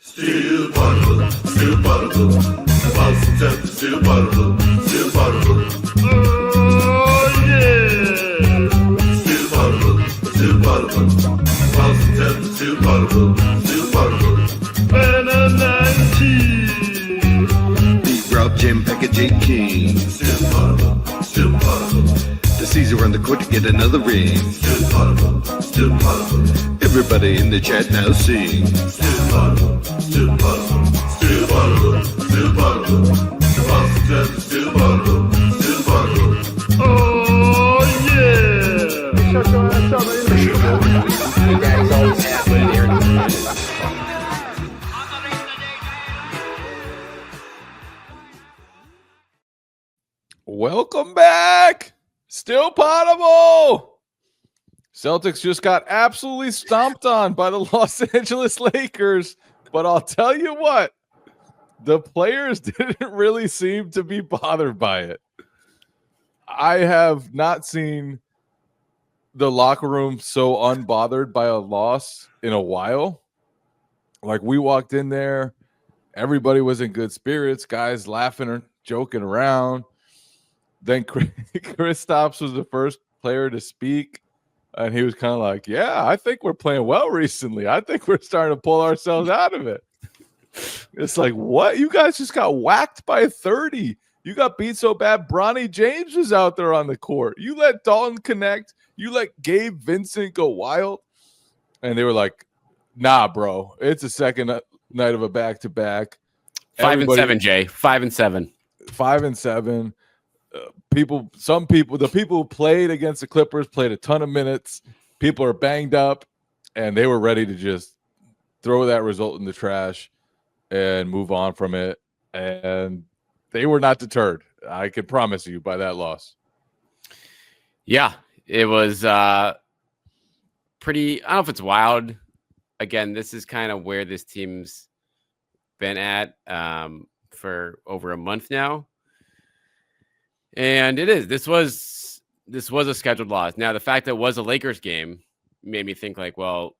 Still Poddable, still Poddable. Boston Celtics, still Poddable, still Poddable. Oh yeah! Still Poddable, still Poddable. Boston Celtics, still Poddable, still Poddable. And a 19. Beat Rob, Jim, Packaging King. Still Poddable, still Poddable. The Caesar on the court to get another ring. Still Poddable, still Poddable. Everybody in the chat now sing. Still Poddable, still Poddable, still Poddable, still Poddable. The Boston Celtics, still Poddable, still Poddable. Oh yeah! Shut your ass up, You guys always happen here. Welcome back. Still Poddable. Celtics just got absolutely stomped on by the Los Angeles Lakers. But I'll tell you what, the players didn't really seem to be bothered by it. I have not seen the locker room so unbothered by a loss in a while. Like, we walked in there, everybody was in good spirits, guys laughing or joking around. Then Kristaps was the first player to speak, and he was kind of like, yeah, I think we're playing well recently. I think we're starting to pull ourselves out of it. It's like, what? You guys just got whacked by 30. You got beat so bad, Bronny James was out there on the court. You let Dalton connect. You let Gabe Vincent go wild. And they were like, nah, bro, it's a second night of a back-to-back. 5-7, Jay. 5-7. 5-7. The people who played against the Clippers played a ton of minutes. People are banged up, and they were ready to just throw that result in the trash and move on from it. And they were not deterred. I can promise you by that loss. Yeah, it was pretty. I don't know if it's wild. Again, this is kind of where this team's been at for over a month now. And it is. This was a scheduled loss. Now, the fact that it was a Lakers game made me think, like, well,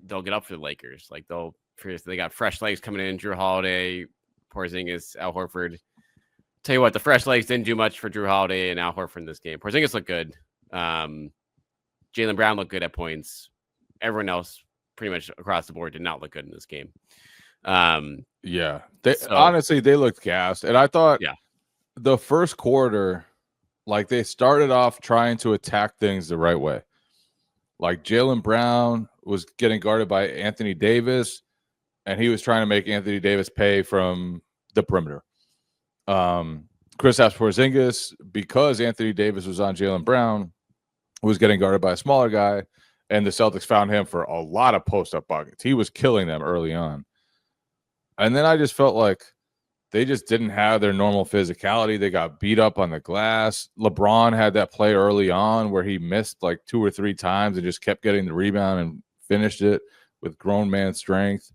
they'll get up for the Lakers. Like, they got fresh legs coming in. Drew Holiday, Porzingis, Al Horford. Tell you what, the fresh legs didn't do much for Drew Holiday and Al Horford in this game. Porzingis looked good. Jaylen Brown looked good at points. Everyone else, pretty much across the board, did not look good in this game. Honestly, they looked gassed. And I thought, yeah, the first quarter, like, they started off trying to attack things the right way. Like, Jaylen Brown was getting guarded by Anthony Davis, and he was trying to make Anthony Davis pay from the perimeter. Kristaps Porzingis, because Anthony Davis was on Jaylen Brown, was getting guarded by a smaller guy, and the Celtics found him for a lot of post-up buckets. He was killing them early on. And then I just felt like they just didn't have their normal physicality. They got beat up on the glass. LeBron had that play early on where he missed like 2 or 3 times and just kept getting the rebound and finished it with grown man strength.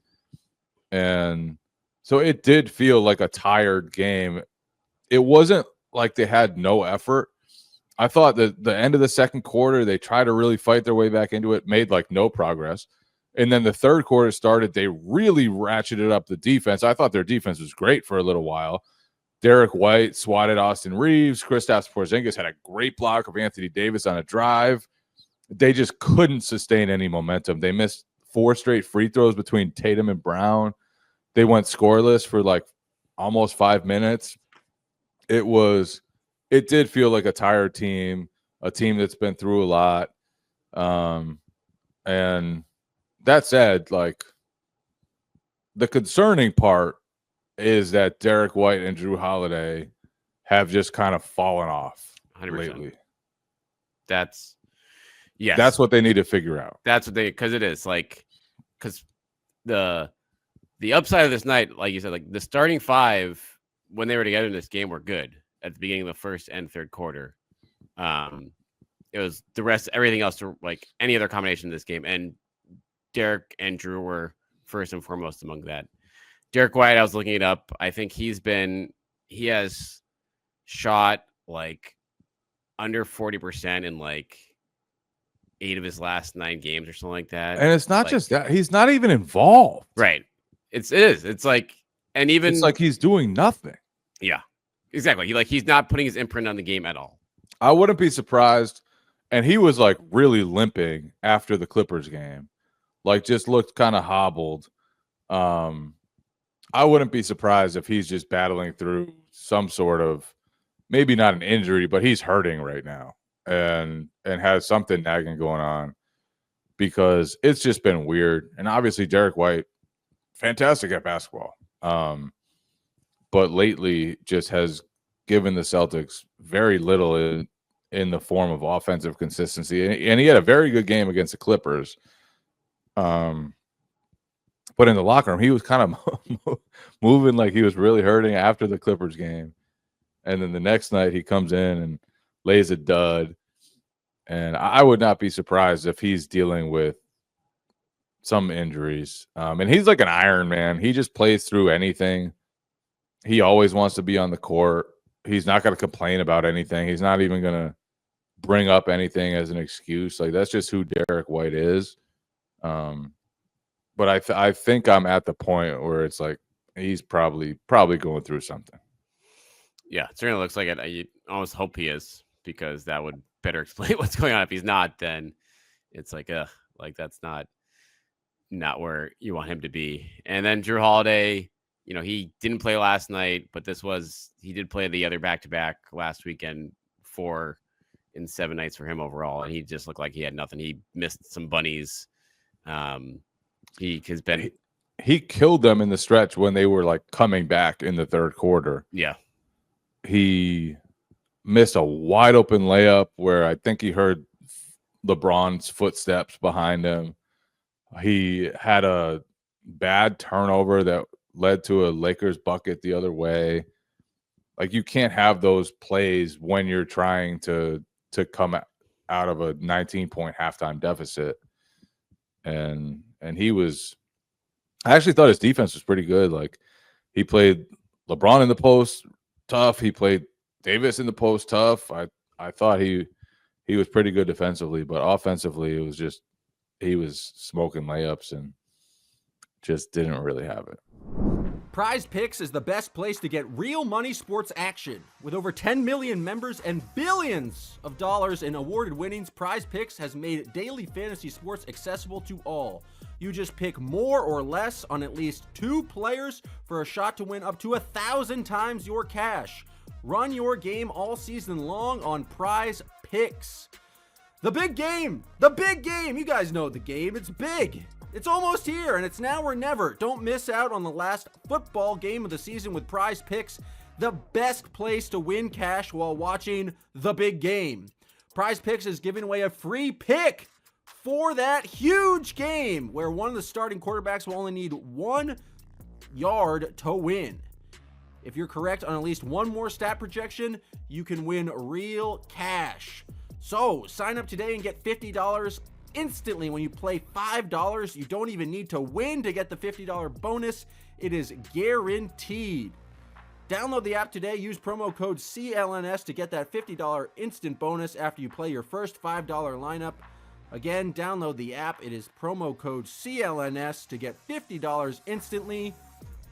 And so it did feel like a tired game. It wasn't like they had no effort. I thought that the end of the second quarter, they tried to really fight their way back into it, made like no progress. And then the third quarter started, they really ratcheted up the defense. I thought their defense was great for a little while. Derek White swatted Austin Reeves. Kristaps Porzingis had a great block of Anthony Davis on a drive. They just couldn't sustain any momentum. They missed 4 straight free throws between Tatum and Brown. They went scoreless for like almost 5 minutes. It did feel like a tired team, a team that's been through a lot. And that said, like, the concerning part is that Derek White and Drew Holiday have just kind of fallen off 100%. Lately. That's what they need to figure out. Because it is like, because the upside of this night, like you said, like the starting 5 when they were together in this game were good at the beginning of the first and third quarter. It was the rest, everything else, to like any other combination in this game, and Derek and Drew were first and foremost among that. Derek White, I was looking it up. I think he has shot like under 40% in like 8 of his last 9 games or something like that. And it's not just that. He's not even involved. Right. It is. It's like, and even It's like he's doing nothing. yeah, exactly. He's not putting his imprint on the game at all. I wouldn't be surprised. And he was like really limping after the Clippers game, like just looked kind of hobbled. I wouldn't be surprised if he's just battling through some sort of, maybe not an injury, but he's hurting right now and has something nagging going on, because it's just been weird. And obviously Derek White, fantastic at basketball. But lately just has given the Celtics very little in the form of offensive consistency. And he had a very good game against the Clippers. But in the locker room, he was kind of moving like he was really hurting after the Clippers game. And then the next night he comes in and lays a dud. And I would not be surprised if he's dealing with some injuries. And he's like an Iron Man. He just plays through anything. He always wants to be on the court. He's not going to complain about anything. He's not even going to bring up anything as an excuse. Like, that's just who Derek White is. But I think I'm at the point where it's like he's probably going through something. Yeah, it certainly looks like it. I almost hope he is, because that would better explain what's going on. If he's not, then it's like that's not where you want him to be. And then Drew Holiday, he didn't play last night, but he did play the other back-to-back last weekend, 4 in 7 nights for him overall, and he just looked like he had nothing. He missed some bunnies. He killed them in the stretch when they were like coming back in the third quarter. Yeah. He missed a wide open layup where I think he heard LeBron's footsteps behind him. He had a bad turnover that led to a Lakers bucket the other way. Like, you can't have those plays when you're trying to come out of a 19-point halftime deficit. And he was, I actually thought his defense was pretty good. Like, he played LeBron in the post tough. He played Davis in the post tough. I thought he was pretty good defensively, but offensively it was just, he was smoking layups and just didn't really have it. Prize Picks is the best place to get real money sports action. With over 10 million members and billions of dollars in awarded winnings, Prize Picks has made daily fantasy sports accessible to all. You just pick more or less on at least 2 players for a shot to win up to 1,000 times your cash. Run your game all season long on Prize Picks. The big game! The big game! You guys know the game. It's big. It's almost here, and it's now or never. Don't miss out on the last football game of the season with Prize Picks, the best place to win cash while watching the big game. Prize Picks is giving away a free pick for that huge game where one of the starting quarterbacks will only need 1 yard to win. If you're correct on at least one more stat projection, you can win real cash. So sign up today and get $50 instantly when you play $5. You don't even need to win to get the $50 bonus. It is guaranteed. Download the app today. Use promo code CLNS to get that $50 instant bonus after you play your first $5 lineup. Again, download the app. It is promo code CLNS to get $50 instantly.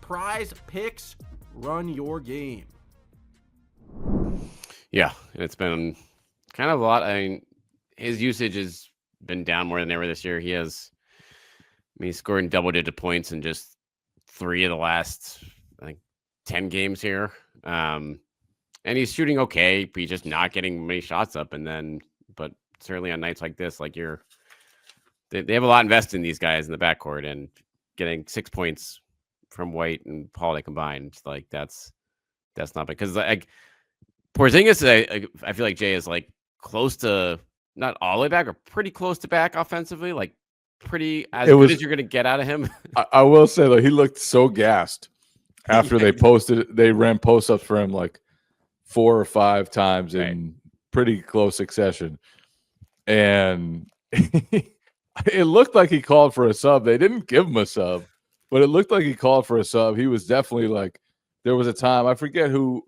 Prize Picks, run your game. Yeah, it's been kind of a lot. I mean, his usage has been down more than ever this year. He's scoring double-digit points in just 3 of the last, 10 games here. And he's shooting okay, but he's just not getting many shots up. But certainly on nights like this, they have a lot invested in these guys in the backcourt, and getting 6 points from White and Holiday combined, that's not bad. Because Porzingis, I feel like Jay is close to, not all the way back, or pretty close to back offensively, pretty as good as you're going to get out of him. I will say, though, he looked so gassed after they ran post-ups for him 4 or 5 times in pretty close succession. And it looked like he called for a sub. They didn't give him a sub, but it looked like he called for a sub. He was definitely there was a time, I forget who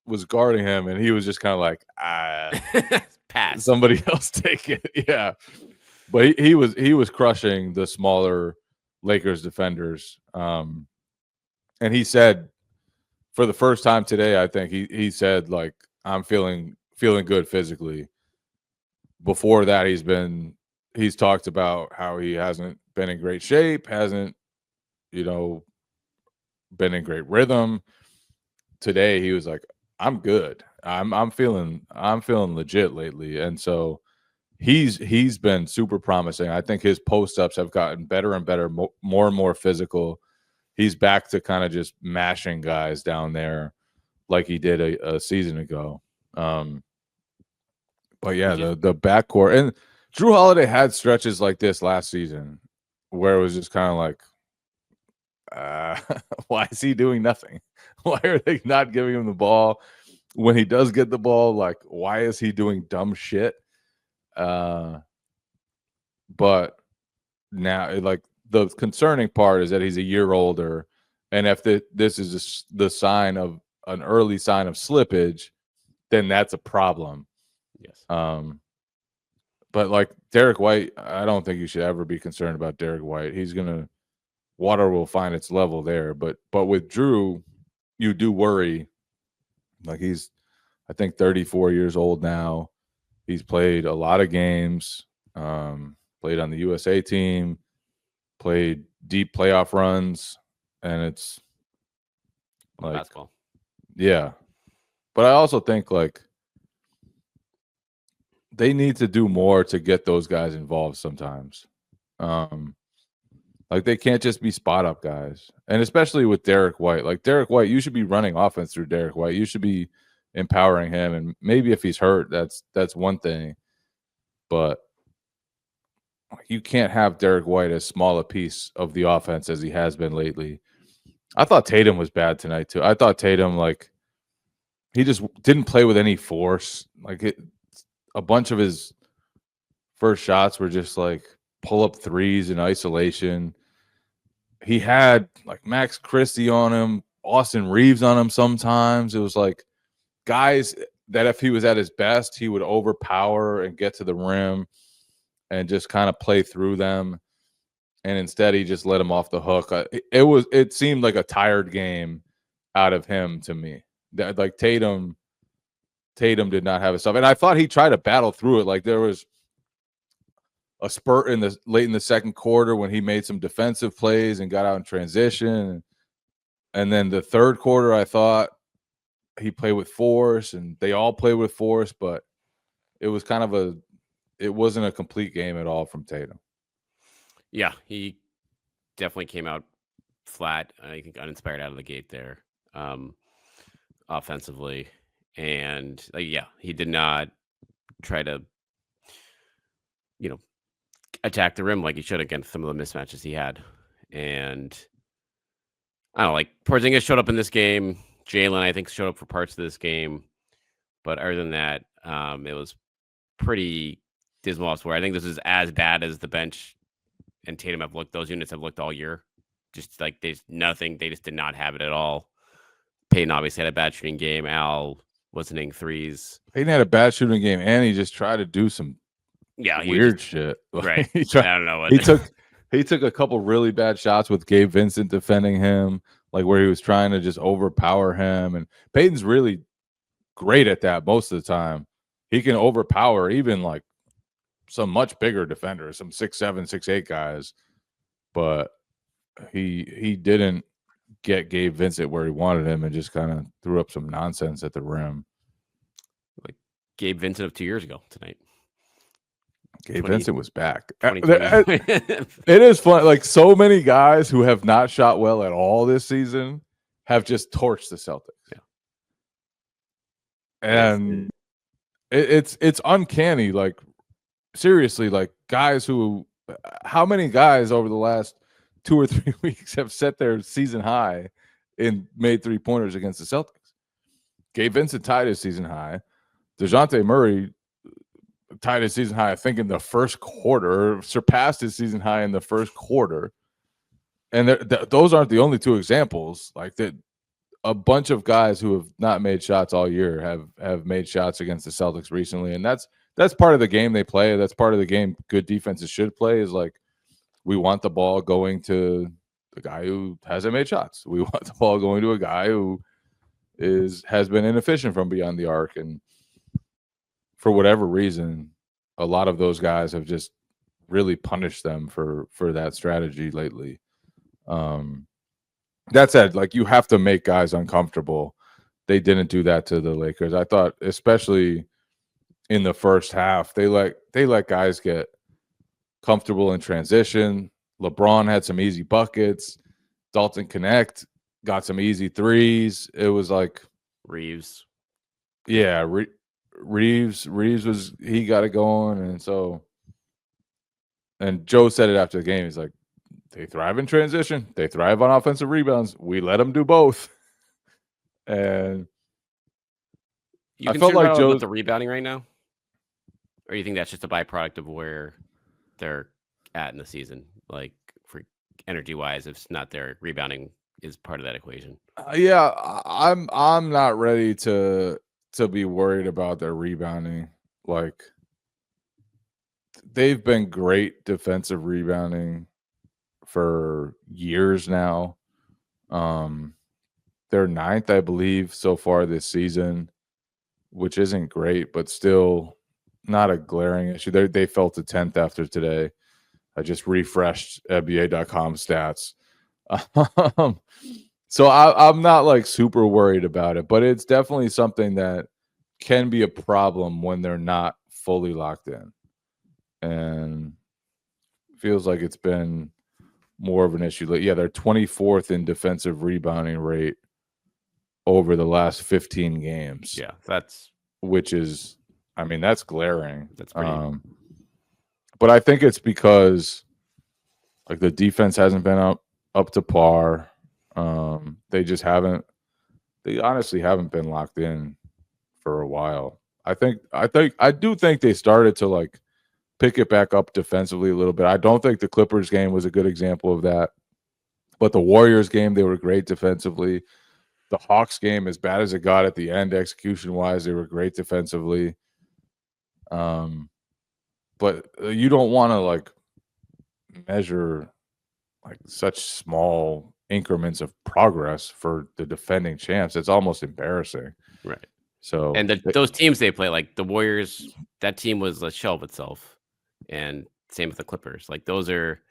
was guarding him, and he was just kind of pass. Somebody else take it. Yeah. But he was crushing the smaller Lakers defenders. And he said for the first time today, I think he said, like, I'm feeling good physically. Before that, he's talked about how he hasn't been in great shape, hasn't, been in great rhythm. Today he was like, I'm good. I'm feeling legit lately. And so he's been super promising. I think his post-ups have gotten better and better, more and more physical. He's back to kind of just mashing guys down there like he did a season ago. But yeah, the backcourt, and Drew Holiday had stretches like this last season where it was just kind of like, why is he doing nothing? Why are they not giving him the ball? When he does get the ball, like, why is he doing dumb shit? But now, like, the concerning part is that he's a year older, and if this is the sign of an early sign of slippage, then that's a problem. Yes. But like Derek White, I don't think you should ever be concerned about Derek White. Water will find its level there. But with Drew, you do worry. Like, he's, I think, 34 years old now. He's played a lot of games, played on the USA team, played deep playoff runs, and it's like basketball. Yeah. But I also think, like, they need to do more to get those guys involved sometimes. Like, they can't just be spot up guys. And especially with Derek White. Like, Derek White, you should be running offense through Derek White. You should be empowering him. And maybe if he's hurt, that's one thing. But you can't have Derek White as small a piece of the offense as he has been lately. I thought Tatum was bad tonight too. I thought Tatum, like, he just didn't play with any force. Like, a bunch of his first shots were just like pull-up threes in isolation. He had like Max Christie on him, Austin Reeves on him sometimes. It was like guys that if he was at his best, he would overpower and get to the rim and just kind of play through them. And instead, he just let him off the hook. It seemed like a tired game out of him to me. Like, Tatum did not have his stuff. And I thought he tried to battle through it. Like, there was a spurt late in the second quarter when he made some defensive plays and got out in transition. And then the third quarter, I thought he played with force, and they all played with force, but it was it wasn't a complete game at all from Tatum. Yeah, he definitely came out flat. I think uninspired out of the gate there, offensively. And he did not try to, attack the rim like he should against some of the mismatches he had. And I don't know, like, Porzingis showed up in this game. Jalen, I think, showed up for parts of this game. But other than that, it was pretty dismal elsewhere. I think this is as bad as the bench and Tatum have looked. Those units have looked all year. Just like there's nothing. They just did not have it at all. Payton obviously had a bad shooting game. Al wasn't hitting threes. Payton had a bad shooting game, and he just tried to do some weird shit. Right. I don't know what he took a couple really bad shots with Gabe Vincent defending him, like where he was trying to just overpower him. And Payton's really great at that most of the time. He can overpower even like some much bigger defenders, some 6'7", 6'8" guys. But he didn't get Gabe Vincent where he wanted him and just kind of threw up some nonsense at the rim. Like Gabe Vincent of 2 years ago tonight. Gabe Vincent was back. 2020. It is fun. Like, so many guys who have not shot well at all this season have just torched the Celtics. Yeah. And it's uncanny. Like, seriously, like, guys how many guys over the last 2 or 3 weeks have set their season high and made 3-pointers against the Celtics? Gabe Vincent tied his season high. DeJounte Murray tied his season high, I think, in the first quarter, surpassed his season high in the first quarter. And those aren't the only two examples. Like, that, a bunch of guys who have not made shots all year have made shots against the Celtics recently. And that's part of the game they play. That's part of the game good defenses should play, is like We want the ball going to the guy who hasn't made shots. We want the ball going to a guy who has been inefficient from beyond the arc. And for whatever reason, a lot of those guys have just really punished them for that strategy lately. That said, like, you have to make guys uncomfortable. They didn't do that to the Lakers. I thought, especially in the first half, they let guys get comfortable in transition. LeBron had some easy buckets. Dalton Connect got some easy threes. It was like Reeves. Yeah, Reeves he got it going, and Joe said it after the game. He's like, they thrive in transition. They thrive on offensive rebounds. We let them do both. And You I felt like Joe Joe's with the rebounding right now, or you think that's just a byproduct of where they're at in the season, like for energy wise? If it's not their rebounding is part of that equation. Yeah, I'm not ready to be worried about their rebounding. Like, they've been great defensive rebounding for years now. They're ninth, I believe, so far this season, which isn't great, but still not a glaring issue. They fell to 10th after today. I just refreshed NBA.com stats. So I'm not like super worried about it, but it's definitely something that can be a problem when they're not fully locked in. And feels like it's been more of an issue. Like, yeah, they're 24th in defensive rebounding rate over the last 15 games. Yeah, that's glaring. That's pretty. But I think it's because like the defense hasn't been up to par. They honestly haven't been locked in for a while. I do think they started to like pick it back up defensively a little bit. I don't think the Clippers game was a good example of that, but the Warriors game, they were great defensively. The Hawks game, as bad as it got at the end, execution wise, they were great defensively. But you don't want to like measure like such small increments of progress for the defending champs. It's almost embarrassing. Right. So, and those teams they play, like the Warriors, that team was a shell of itself, and same with the Clippers. Like those are,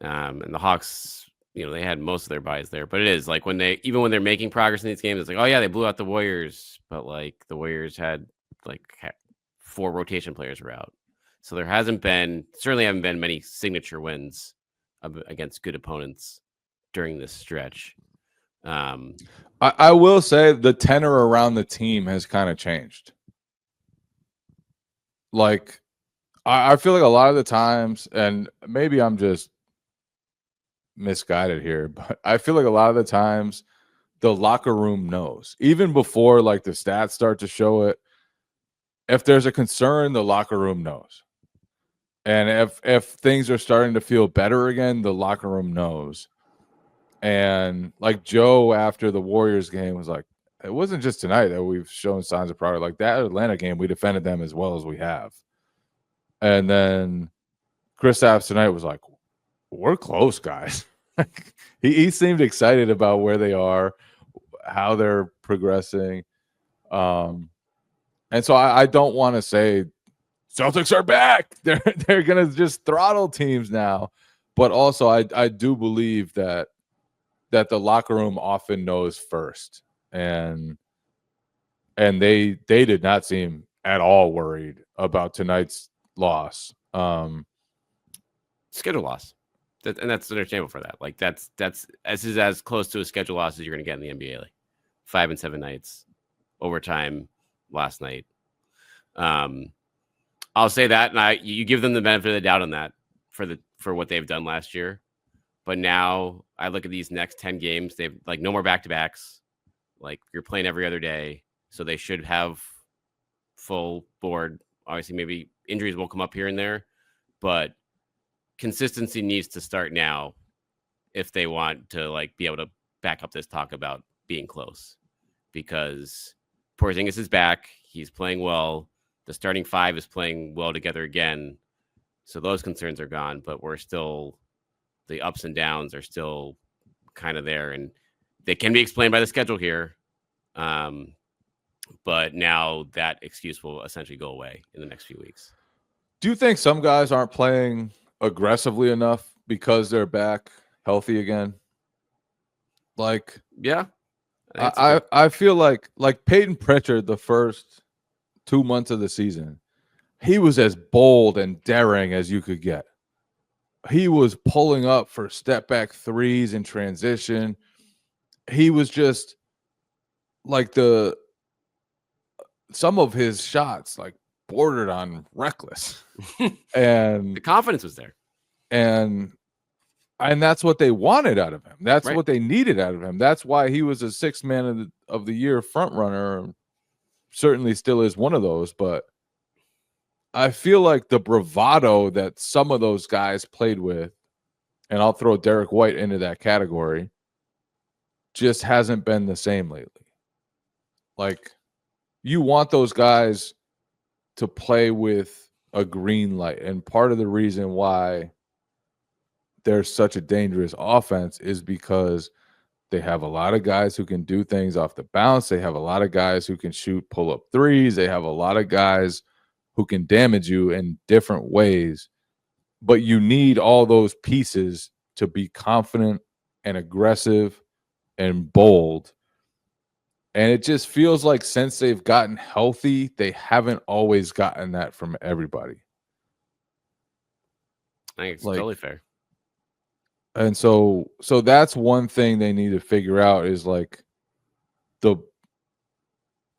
and the Hawks, they had most of their buys there. But it is like when they're making progress in these games, it's like, oh yeah, they blew out the Warriors, but like the Warriors had 4 rotation players were out, so there certainly haven't been many signature wins against good opponents during this stretch. I will say the tenor around the team has kind of changed. Like, I feel like a lot of the times, and maybe I'm just misguided here, but I feel like a lot of the times the locker room knows, even before like the stats start to show it. If there's a concern, the locker room knows. And if things are starting to feel better again, the locker room knows. And like Joe after the Warriors game was like, it wasn't just tonight that we've shown signs of progress. Like that Atlanta game, we defended them as well as we have. And then Kristaps tonight was like, we're close, guys. he seemed excited about where they are, how they're progressing. And so I don't want to say Celtics are back. They're going to just throttle teams now. But also I do believe that the locker room often knows first. And they did not seem at all worried about tonight's loss. Schedule loss. And that's understandable for that. Like that's as close to a schedule loss as you're going to get in the NBA. Like 5 and 7 nights, overtime last night. I'll say that, and you give them the benefit of the doubt on that for what they've done last year. But now I look at these next 10 games. They've like no more back-to-backs. Like you're playing every other day, so they should have full board. Obviously, maybe injuries will come up here and there, but consistency needs to start now if they want to like be able to back up this talk about being close, because Porzingis is back. He's playing well. The starting 5 is playing well together again. So those concerns are gone, but the ups and downs are still kind of there, and they can be explained by the schedule here. But now that excuse will essentially go away in the next few weeks. Do you think some guys aren't playing aggressively enough because they're back healthy again? Like, Yeah, I feel like Peyton Pritchard, the first 2 months of the season, he was as bold and daring as you could get. He was pulling up for step back threes in transition. He was just like some of his shots like bordered on reckless. And the confidence was there. And that's what they wanted out of him. That's Right. what they needed out of him. That's why he was a sixth man of the year front runner. Certainly still is one of those, but I feel like the bravado that some of those guys played with, and I'll throw Derek White into that category, just hasn't been the same lately. Like, you want those guys to play with a green light. And part of the reason why there's such a dangerous offense is because they have a lot of guys who can do things off the bounce. They have a lot of guys who can shoot pull-up threes. They have a lot of guys who can damage you in different ways. But you need all those pieces to be confident and aggressive and bold. And it just feels like since they've gotten healthy, they haven't always gotten that from everybody. I think it's totally fair. And so that's one thing they need to figure out is like the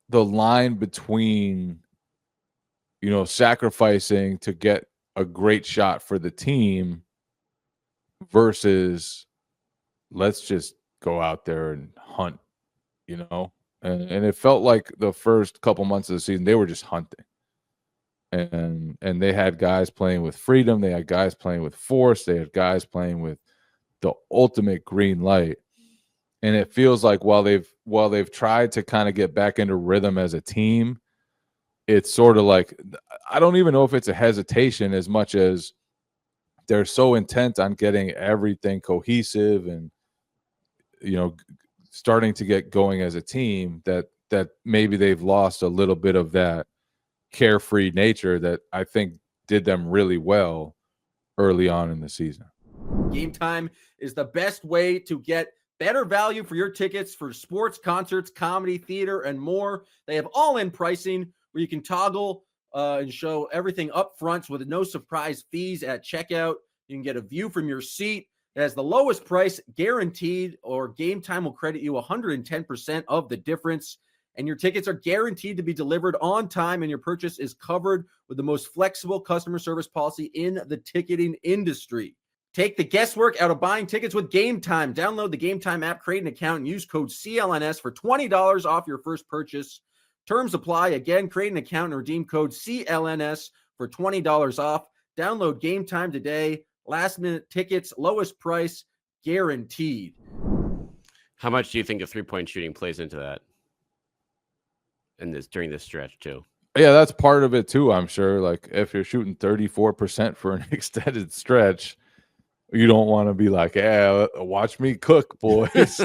line between, sacrificing to get a great shot for the team versus let's just go out there and hunt, and it felt like the first couple months of the season, they were just hunting. And they had guys playing with freedom. They had guys playing with force. They had guys playing with the ultimate green light. And it feels like while they've tried to kind of get back into rhythm as a team, it's sort of like, I don't even know if it's a hesitation as much as they're so intent on getting everything cohesive and, starting to get going as a team that maybe they've lost a little bit of that carefree nature that I think did them really well early on in the season. Game Time is the best way to get better value for your tickets for sports, concerts, comedy, theater, and more. They have all-in pricing where you can toggle and show everything up front with no surprise fees at checkout. You can get a view from your seat. It has the lowest price guaranteed, or Game Time will credit you 110% of the difference. And your tickets are guaranteed to be delivered on time, and your purchase is covered with the most flexible customer service policy in the ticketing industry. Take the guesswork out of buying tickets with Game Time. Download the Game Time app, create an account, and use code CLNS for $20 off your first purchase. Terms apply. Again, create an account and redeem code CLNS for $20 off. Download Game Time today. Last-minute tickets, lowest price, guaranteed. How much do you think of three-point shooting plays into that? During this stretch too? Yeah, that's part of it too, I'm sure. Like if you're shooting 34% for an extended stretch, you don't want to be like, "Yeah, watch me cook, boys."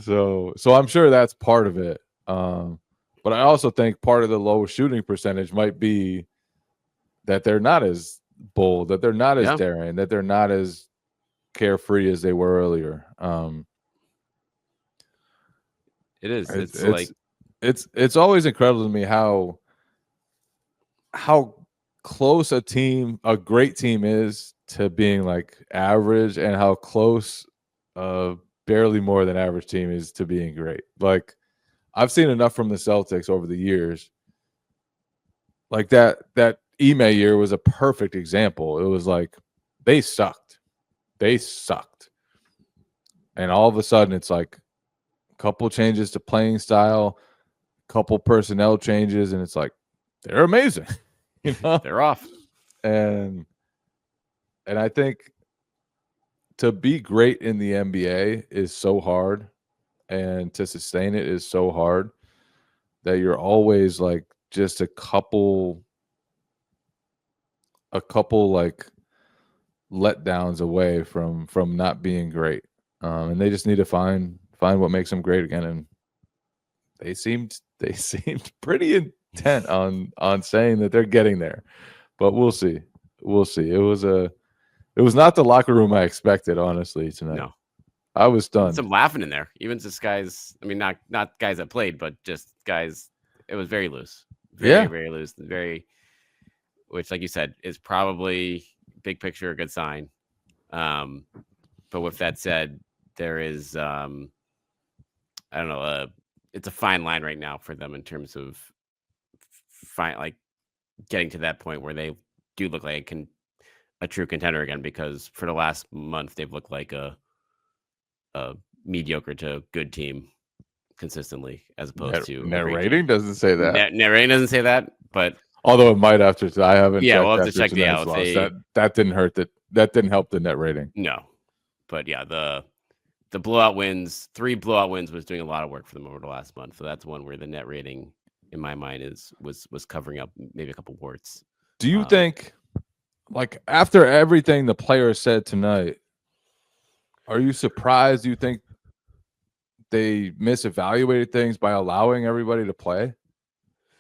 So I'm sure that's part of it. But I also think part of the low shooting percentage might be that they're not as bold, that they're not as daring, that they're not as carefree as they were earlier. It is. It's always incredible to me how close a great team is to being like average, and how close barely more than average team is to being great. Like I've seen enough from the Celtics over the years. Like that Ime year was a perfect example. It was like they sucked. And all of a sudden it's like a couple changes to playing style, couple personnel changes, and it's like they're amazing. They're off. And I think to be great in the NBA is so hard, and to sustain it is so hard, that you're always like just a couple a couple like letdowns away from not being great, and they just need to find what makes them great again. And they seemed pretty intent on saying that they're getting there, but we'll see. It was not the locker room I expected, honestly, tonight. No. I was stunned. Some laughing in there, even just guys. I mean, not guys that played, but just guys. It was very loose, very loose, which, like you said, is probably big picture a good sign. But with that said, there is, I don't know, it's a fine line right now for them in terms of getting to that point where they do look like a true contender again. Because for the last month, they've looked like a mediocre to good team consistently, as opposed to net rating doesn't say that. Net rating doesn't say that, but although it might after. I haven't. Yeah, we'll have to check the out. That didn't hurt. That didn't help the net rating. No, but yeah, the blowout wins, 3 blowout wins, was doing a lot of work for them over the last month. So that's one where the net rating, in my mind, was covering up maybe a couple warts. Do you think, like, after everything the players said tonight, are you surprised? Do you think they misevaluated things by allowing everybody to play?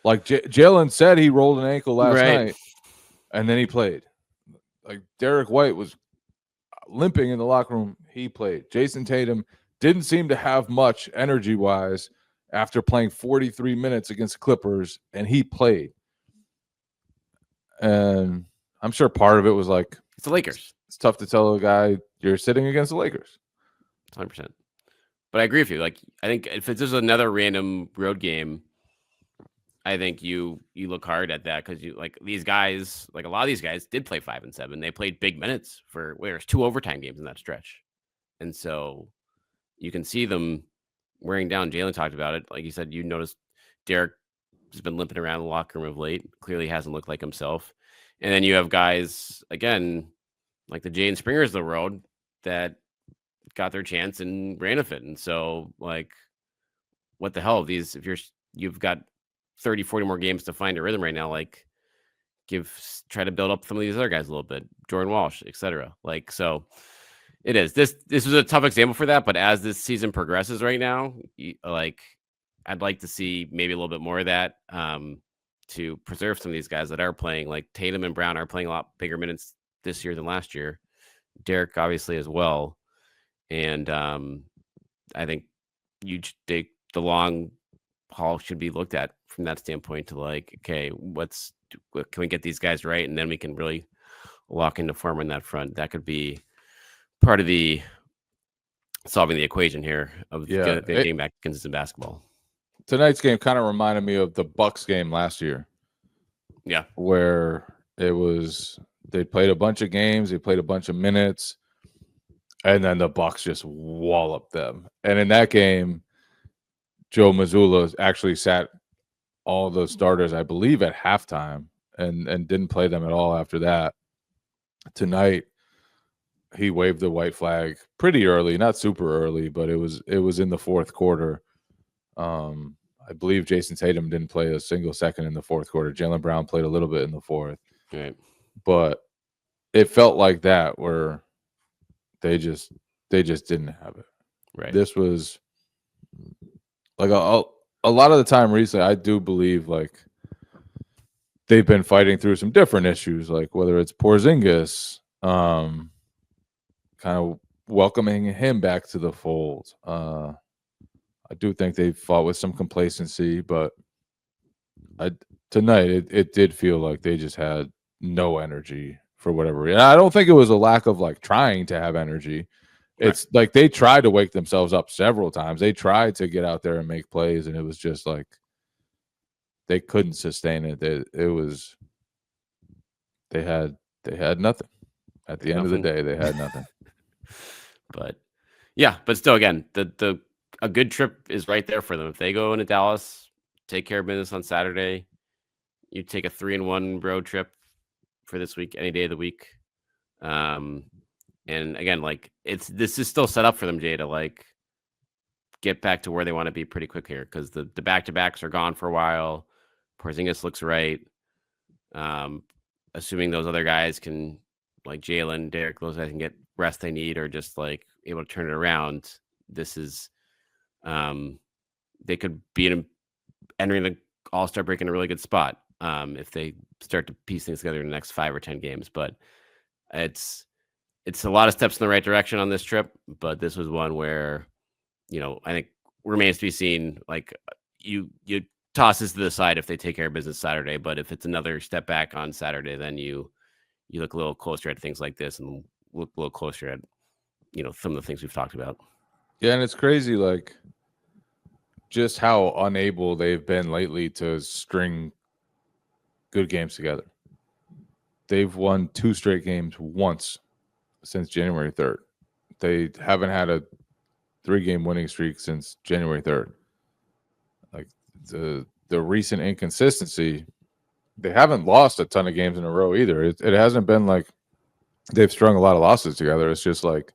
Like Jalen said, he rolled an ankle last night, and then he played. Like Derek White was limping in the locker room. He played. Jason Tatum didn't seem to have much energy-wise after playing 43 minutes against the Clippers, and he played. And I'm sure part of it was like, it's the Lakers. It's tough to tell a guy you're sitting against the Lakers. 100%. But I agree with you. Like, I think if it's just another random road game, I think you look hard at that, because you like these guys, like a lot of these guys did play 5 and 7. They played big minutes for there's 2 overtime games in that stretch. And so you can see them wearing down. Jalen talked about it. Like you said, you noticed Derek has been limping around the locker room of late. Clearly hasn't looked like himself. And then you have guys, again, like the Jay and Springers of the world, that got their chance and ran with it. And so, like, what the hell? If you've got 30, 40 more games to find a rhythm right now, like, try to build up some of these other guys a little bit, Jordan Walsh, etc. Like, so it is. This was a tough example for that, but as this season progresses right now, like, I'd like to see maybe a little bit more of that, to preserve some of these guys that are playing. Like Tatum and Brown are playing a lot bigger minutes this year than last year. Derek obviously as well. And I think the long haul should be looked at from that standpoint, to like, okay, can we get these guys right? And then we can really lock into form on that front. That could be part of the solving the equation here of getting back to consistent basketball. Tonight's game kind of reminded me of the Bucks game last year. Yeah. Where it was, they played a bunch of games, they played a bunch of minutes, and then the Bucks just walloped them. And in that game, Joe Mazzulla actually sat all the starters, I believe, at halftime and didn't play them at all after that. Tonight, he waved the white flag pretty early, not super early, but it was in the fourth quarter. I believe Jason Tatum didn't play a single second in the fourth quarter. Jaylen Brown played a little bit in the fourth. Right. But it felt like that, where they just didn't have it. Right. This was like a lot of the time recently, I do believe like they've been fighting through some different issues, like whether it's Porzingis, kind of welcoming him back to the fold. I do think they fought with some complacency, but tonight it did feel like they just had no energy for whatever reason. I don't think it was a lack of like trying to have energy. It's like they tried to wake themselves up several times. They tried to get out there and make plays, and it was just like they couldn't sustain it. They had nothing. At the end of the day, they had nothing. But yeah, but still, again, a good trip is right there for them. If they go into Dallas, take care of business on Saturday, you take a 3-1 road trip for this week, any day of the week. And again, like this is still set up for them, Jay, to like get back to where they want to be pretty quick here, because the back-to-backs are gone for a while. Porzingis looks right. assuming those other guys can, like Jalen, Derek, those guys can get rest they need or just like able to turn it around. This is, they could be entering the All-Star break in a really good spot if they start to piece things together in the next 5 or 10 games. But it's a lot of steps in the right direction on this trip. But this was one where, I think remains to be seen. Like you toss this to the side if they take care of business Saturday. But if it's another step back on Saturday, then you look a little closer at things like this and look a little closer at, some of the things we've talked about. Yeah, and it's crazy, like, just how unable they've been lately to string good games together. They've won 2 straight games once since January 3rd. They haven't had a 3-game winning streak since January 3rd. Like, the recent inconsistency, they haven't lost a ton of games in a row either. It hasn't been like they've strung a lot of losses together. It's just like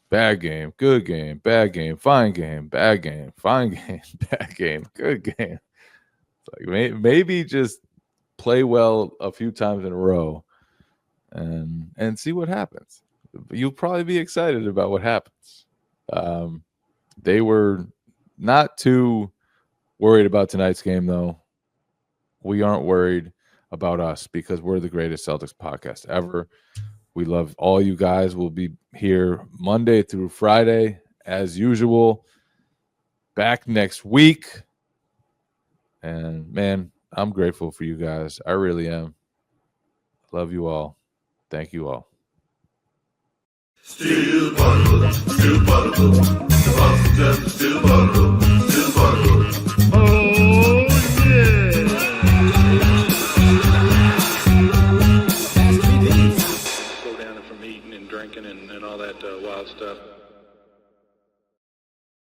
bad game, good game, bad game, fine game, bad game, fine game, bad game, good game. It's like maybe just play well a few times in a row and see what happens. You'll probably be excited about what happens. They were not too worried about tonight's game, though. We aren't worried about us because we're the greatest Celtics podcast ever. We love all you guys. We'll be here Monday through Friday as usual. Back next week. And, man, I'm grateful for you guys. I really am. Love you all. Thank you all. Still Poddable, still Poddable. The Boston still Poddable, still Poddable. Oh, yeah. Slow down from eating and drinking and all that wild stuff.